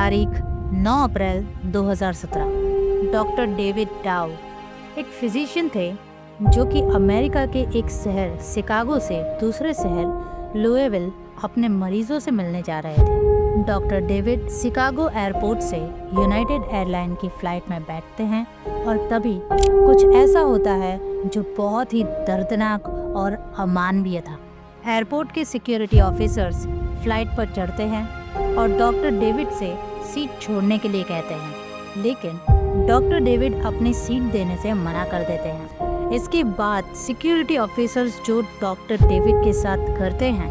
तारीख 9 अप्रैल 2017। Doctor David डाउ एक फिजिशियन थे जो कि अमेरिका के एक शहर शिकागो से दूसरे शहर लुइविल अपने मरीजों से मिलने जा रहे थे। डॉक्टर डेविड शिकागो एयरपोर्ट से यूनाइटेड एयरलाइन की फ्लाइट में बैठते हैं और तभी कुछ ऐसा होता है जो बहुत ही दर्दनाक और अमानवीय था। एयरपोर्ट के सिक्योरिटी ऑफिसर्स फ्लाइट पर चढ़ते हैं और डॉक्टर डेविड से सीट छोड़ने के लिए कहते हैं, लेकिन डॉक्टर डेविड अपनी सीट देने से मना कर देते हैं। इसके बाद सिक्योरिटी ऑफिसर्स जो डॉक्टर डेविड के साथ करते हैं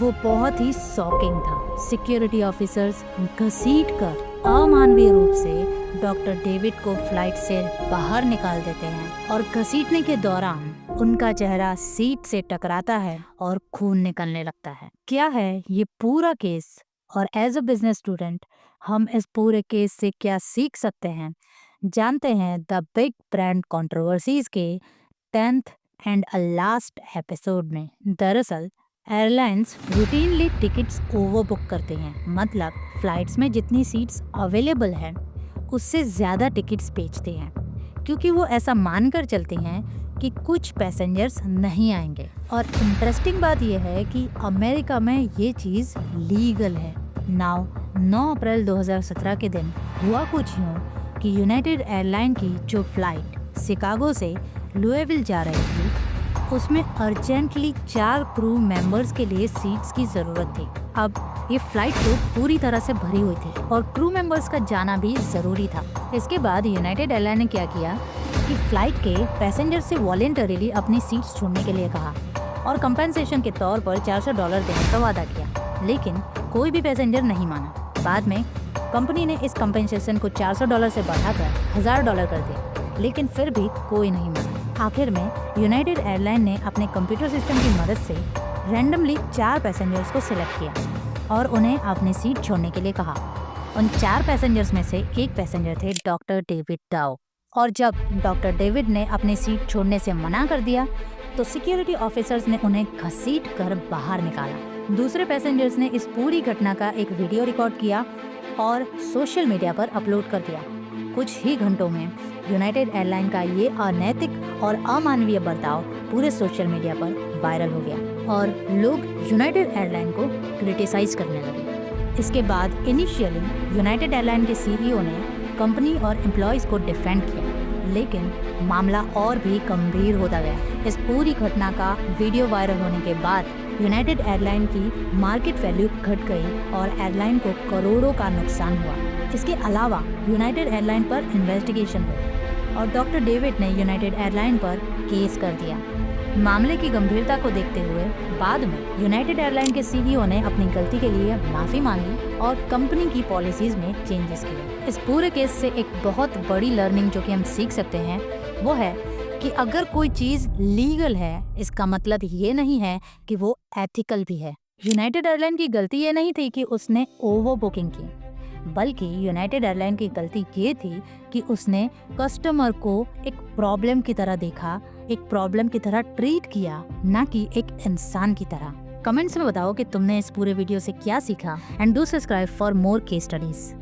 वो बहुत ही शॉकिंग था। सिक्योरिटी ऑफिसर्स घसीट कर अमानवीय रूप से डॉक्टर डेविड को फ्लाइट से बाहर निकाल देते हैं और घसीटने के दौरान उनका चेहरा सीट से टकराता है और खून निकलने लगता है। क्या है ये पूरा केस और एज अ बिजनेस स्टूडेंट हम इस पूरे केस से क्या सीख सकते हैं, जानते हैं द बिग ब्रांड कंट्रोवर्सीज के 10th एंड लास्ट एपिसोड में। दरअसल एयरलाइंस रूटीनली टिकट्स ओवरबुक करते हैं, मतलब फ्लाइट्स में जितनी सीट्स अवेलेबल हैं उससे ज़्यादा टिकट्स बेचते हैं, क्योंकि वो ऐसा मानकर चलते हैं कि कुछ पैसेंजर्स नहीं आएंगे। और इंटरेस्टिंग बात यह है कि अमेरिका में ये चीज़ लीगल है। नाउ 9 अप्रैल 2017 के दिन हुआ कुछ यूँ कि यूनाइटेड एयरलाइन की जो फ्लाइट शिकागो से लुइविल जा रही थी उसमें अर्जेंटली 4 क्रू मेंबर्स के लिए सीट्स की ज़रूरत थी। अब ये फ्लाइट तो पूरी तरह से भरी हुई थी और क्रू मेंबर्स का जाना भी ज़रूरी था। इसके बाद यूनाइटेड एयरलाइन ने क्या किया कि फ्लाइट के पैसेंजर से वॉलेंटरीली अपनी सीट्स छोड़ने के लिए कहा और कंपेंसेशन के तौर पर $400 देने का वादा किया, लेकिन कोई भी पैसेंजर नहीं माना। बाद में कंपनी ने इस कंपेंसेशन को $400 से बढ़ाकर $1000 कर दिया, लेकिन फिर भी कोई नहीं माना। आखिर में यूनाइटेड एयरलाइन ने अपने कंप्यूटर सिस्टम की मदद से रैंडमली 4 पैसेंजर्स को सिलेक्ट किया और उन्हें अपनी सीट छोड़ने के लिए कहा। उन 4 पैसेंजर्स में से एक पैसेंजर थे डॉक्टर डेविड डाउ। और जब डॉक्टर डेविड ने अपनी सीट छोड़ने से मना कर दिया तो सिक्योरिटी ऑफिसर्स ने उन्हें घसीट कर बाहर निकाला। दूसरे पैसेंजर्स ने इस पूरी घटना का एक वीडियो रिकॉर्ड किया और सोशल मीडिया पर अपलोड कर दिया। कुछ ही घंटों में यूनाइटेड एयरलाइन का ये अनैतिक और अमानवीय बर्ताव पूरे सोशल मीडिया पर वायरल हो गया और लोग यूनाइटेड एयरलाइन को क्रिटिसाइज करने लगे। इसके बाद इनिशियली यूनाइटेड एयरलाइन के सीईओ ने कंपनी और एम्प्लॉयज़ को डिफेंड किया, लेकिन मामला और भी गंभीर होता गया। इस पूरी घटना का वीडियो वायरल होने के बाद यूनाइटेड एयरलाइन की मार्केट वैल्यू घट गई और एयरलाइन को करोड़ों का नुकसान हुआ। इसके अलावा यूनाइटेड एयरलाइन पर इन्वेस्टिगेशन हुई और डॉक्टर डेविड ने यूनाइटेड एयरलाइन पर केस कर दिया। मामले की गंभीरता को देखते हुए बाद में यूनाइटेड एयरलाइन के सीईओ ने अपनी गलती के लिए माफ़ी मांगी और कंपनी की पॉलिसीज़ में चेंजेस किए। इस पूरे केस से एक बहुत बड़ी लर्निंग जो कि हम सीख सकते हैं वो है कि अगर कोई चीज़ लीगल है इसका मतलब ये नहीं है कि वो एथिकल भी है। यूनाइटेड एयरलाइन की गलती ये नहीं थी कि उसने ओवर बुकिंग की, बल्कि यूनाइटेड एयरलाइन की गलती ये थी कि उसने कस्टमर को एक प्रॉब्लम की तरह देखा, एक प्रॉब्लम की तरह ट्रीट किया, ना कि एक इंसान की तरह। कमेंट्स में बताओ कि तुमने इस पूरे वीडियो से क्या सीखा and do subscribe for more case studies.